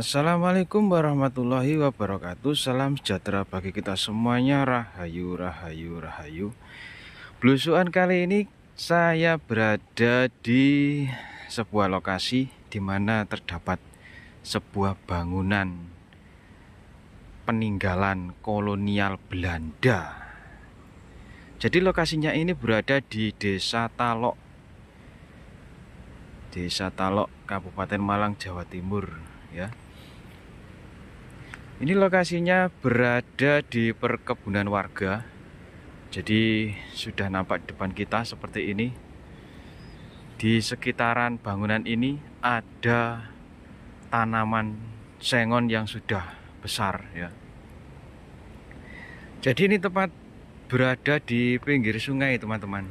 Assalamualaikum warahmatullahi wabarakatuh. Salam sejahtera bagi kita semuanya. Rahayu, rahayu, rahayu. Belusuan kali ini saya berada di sebuah lokasi di mana terdapat sebuah bangunan peninggalan kolonial Belanda. Jadi lokasinya ini berada di Desa Talok, Kabupaten Malang, Jawa Timur, ya. Ini lokasinya berada di perkebunan warga. Jadi sudah nampak di depan kita seperti ini. Di sekitaran bangunan ini ada tanaman sengon yang sudah besar, ya. Jadi ini tepat berada di pinggir sungai, teman-teman.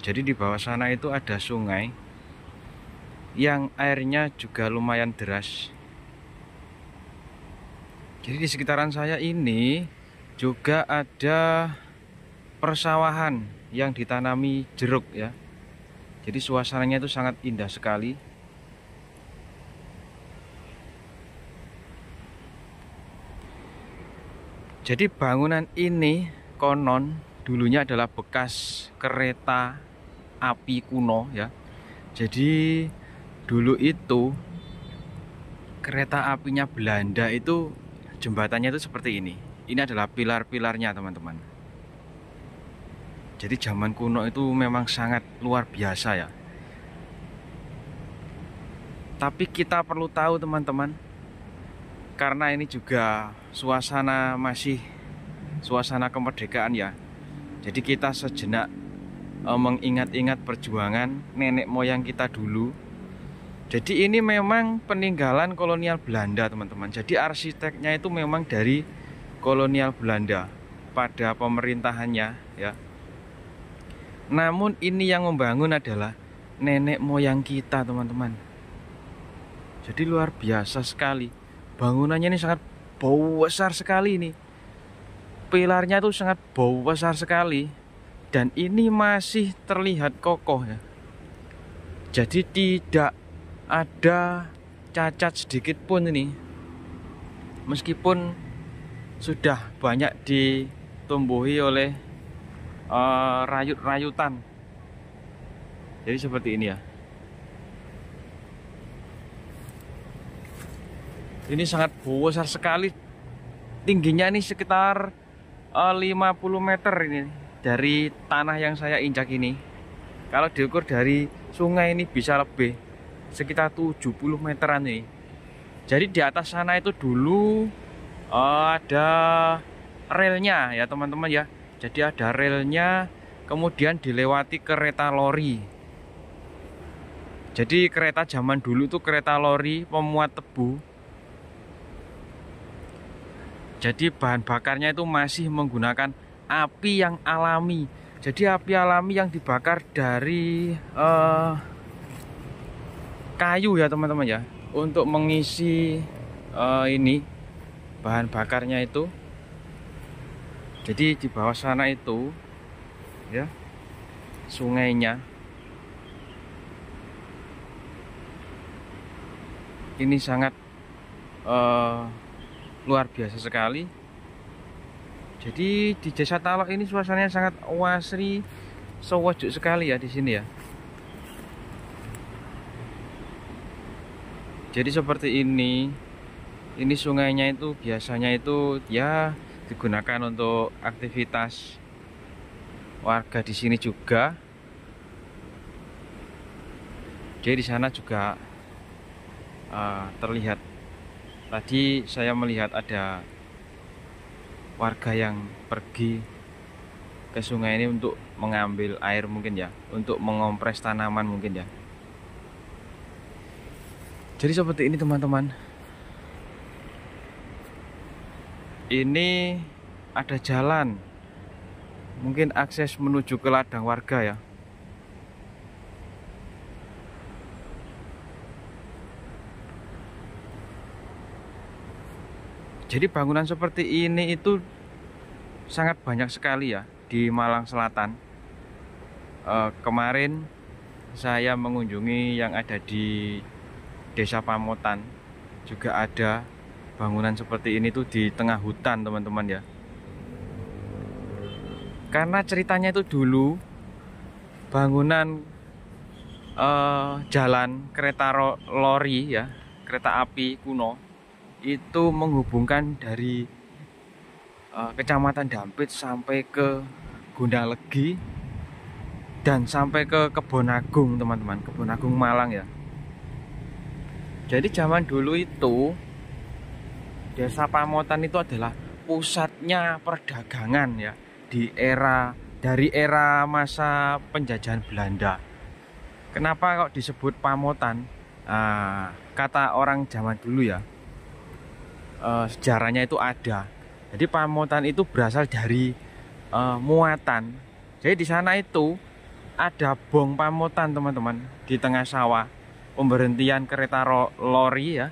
Jadi di bawah sana itu ada sungai yang airnya juga lumayan deras. Jadi di sekitaran saya ini juga ada persawahan yang ditanami jeruk, ya. Jadi suasananya itu sangat indah sekali. Jadi bangunan ini konon dulunya adalah bekas kereta api kuno, ya. Jadi dulu itu kereta apinya Belanda itu jembatannya itu seperti ini. Ini adalah pilar-pilarnya, teman-teman. Jadi zaman kuno itu memang sangat luar biasa, ya. Tapi kita perlu tahu, teman-teman, karena ini juga suasana masih suasana kemerdekaan, ya. Jadi kita sejenak mengingat-ingat perjuangan nenek moyang kita dulu. Jadi ini memang peninggalan kolonial Belanda, teman-teman. Jadi arsiteknya itu memang dari kolonial Belanda pada pemerintahannya, ya. Namun ini yang membangun adalah nenek moyang kita, teman-teman. Jadi luar biasa sekali. Bangunannya ini sangat besar sekali ini. Pilarnya tuh sangat besar sekali. Dan ini masih terlihat kokoh, ya. Jadi tidak ada cacat sedikit pun ini, meskipun sudah banyak ditumbuhi oleh rayut-rayutan. Jadi seperti ini, ya. Ini sangat besar sekali. Tingginya ini sekitar 50 meter ini dari tanah yang saya injak ini. Kalau diukur dari sungai ini bisa lebih, sekitar 70 meteran nih. Jadi di atas sana itu dulu ada relnya, ya, teman-teman, ya. Jadi ada relnya, kemudian dilewati kereta lori. Jadi kereta zaman dulu itu kereta lori pemuat tebu. Jadi bahan bakarnya itu masih menggunakan api yang alami. Jadi api alami yang dibakar dari kayu, ya, teman-teman, ya, untuk mengisi ini bahan bakarnya itu. Jadi di bawah sana itu, ya, sungainya ini sangat luar biasa sekali. Jadi di Desa Talok ini suasananya sangat wasri, sewajuk sekali, ya, di sini, ya. Jadi seperti ini sungainya itu biasanya itu, ya, digunakan untuk aktivitas warga di sini juga. Jadi di sana juga terlihat. Tadi saya melihat ada warga yang pergi ke sungai ini untuk mengambil air, mungkin, ya, untuk mengompres tanaman, mungkin, ya. Jadi seperti ini, teman-teman. Ini ada jalan, mungkin akses menuju ke ladang warga, ya. Jadi bangunan seperti ini itu sangat banyak sekali, ya, di Malang Selatan. Kemarin saya mengunjungi yang ada di Desa Pamotan. juga ada bangunan seperti ini tuh di tengah hutan teman-teman ya. Karena ceritanya itu dulu bangunan jalan kereta lori ya, kereta api kuno itu menghubungkan dari Kecamatan Dampit sampai ke Gondang Legi dan sampai ke Kebon Agung teman-teman, Kebon Agung Malang ya. Jadi zaman dulu itu Desa Pamotan itu adalah pusatnya perdagangan ya dari era masa penjajahan Belanda. Kenapa kok disebut Pamotan? Kata orang zaman dulu ya, sejarahnya itu ada. Jadi Pamotan itu berasal dari muatan. Jadi di sana itu ada bong Pamotan teman-teman di tengah sawah. Pemberhentian kereta lori ya,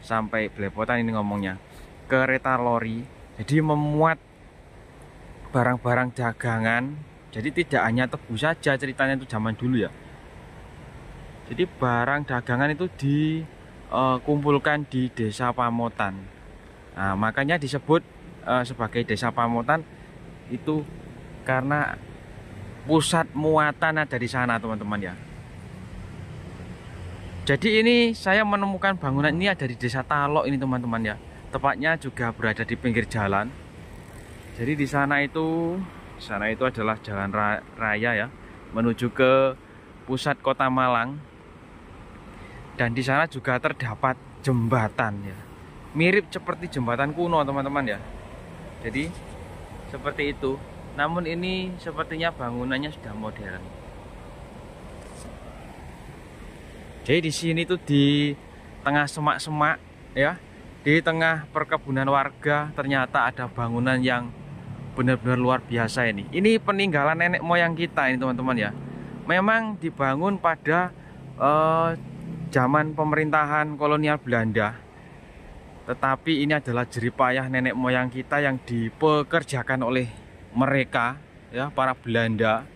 sampai belepotan ini ngomongnya, kereta lori. Jadi memuat barang-barang dagangan. Jadi tidak hanya tebu saja ceritanya itu zaman dulu ya. Jadi barang dagangan itu dikumpulkan di Desa Pamotan. Nah, makanya disebut sebagai Desa Pamotan itu karena pusat muatan ada di sana teman-teman ya. Jadi ini saya menemukan bangunan ini ada di Desa Talok ini teman-teman ya. Tepatnya juga berada di pinggir jalan. Jadi di sana itu adalah jalan raya ya, menuju ke pusat kota Malang. Dan di sana juga terdapat jembatan ya, mirip seperti jembatan kuno teman-teman ya. Jadi seperti itu. Namun ini sepertinya bangunannya sudah modern. Jadi di sini tuh di tengah semak-semak ya, di tengah perkebunan warga ternyata ada bangunan yang benar-benar luar biasa ini. Ini peninggalan nenek moyang kita ini teman-teman ya. Memang dibangun pada zaman pemerintahan kolonial Belanda. Tetapi ini adalah jeripayah nenek moyang kita yang dipekerjakan oleh mereka ya, para Belanda.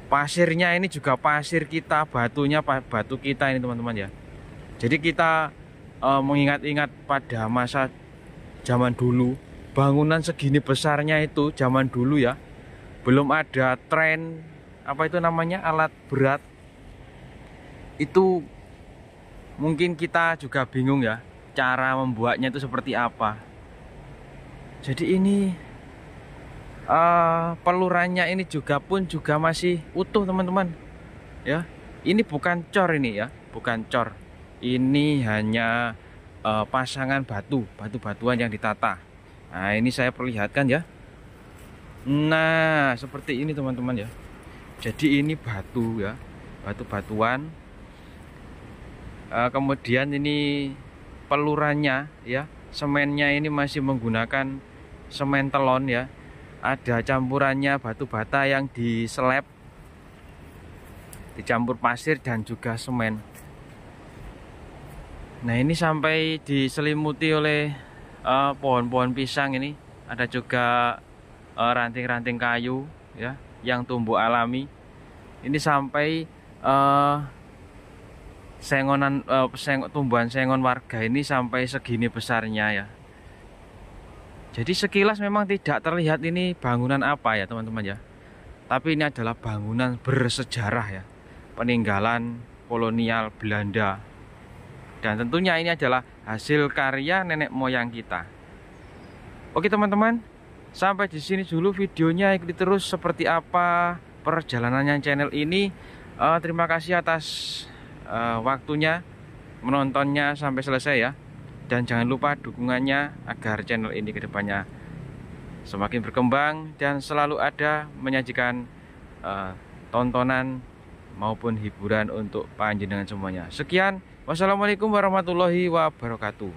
Pasirnya ini juga pasir kita, batunya batu kita ini teman-teman ya. Jadi kita mengingat-ingat pada masa zaman dulu, bangunan segini besarnya itu zaman dulu ya. Belum ada tren apa itu namanya, alat berat. Itu mungkin kita juga bingung ya, cara membuatnya itu seperti apa. Jadi ini pelurannya ini juga masih utuh teman-teman ya. Ini bukan cor ini ya, bukan cor. Ini hanya pasangan batu-batuan yang ditata. Nah ini saya perlihatkan ya. Nah seperti ini teman-teman ya. Jadi ini batu ya, batu-batuan. Kemudian ini pelurannya ya, semennya ini masih menggunakan semen telon ya. Ada campurannya batu bata yang diseleb, dicampur pasir dan juga semen. Nah ini sampai diselimuti oleh pohon-pohon pisang ini. Ada juga ranting-ranting kayu ya yang tumbuh alami. Ini sampai tumbuhan sengon warga ini sampai segini besarnya ya. Jadi sekilas memang tidak terlihat ini bangunan apa ya teman-teman ya. Tapi ini adalah bangunan bersejarah ya, peninggalan kolonial Belanda. Dan tentunya ini adalah hasil karya nenek moyang kita. Oke teman-teman, sampai di sini dulu videonya. Ikuti terus seperti apa perjalanannya channel ini. Terima kasih atas waktunya menontonnya sampai selesai ya. Dan jangan lupa dukungannya agar channel ini kedepannya semakin berkembang dan selalu ada menyajikan tontonan maupun hiburan untuk panjenengan semuanya. Sekian, wassalamualaikum warahmatullahi wabarakatuh.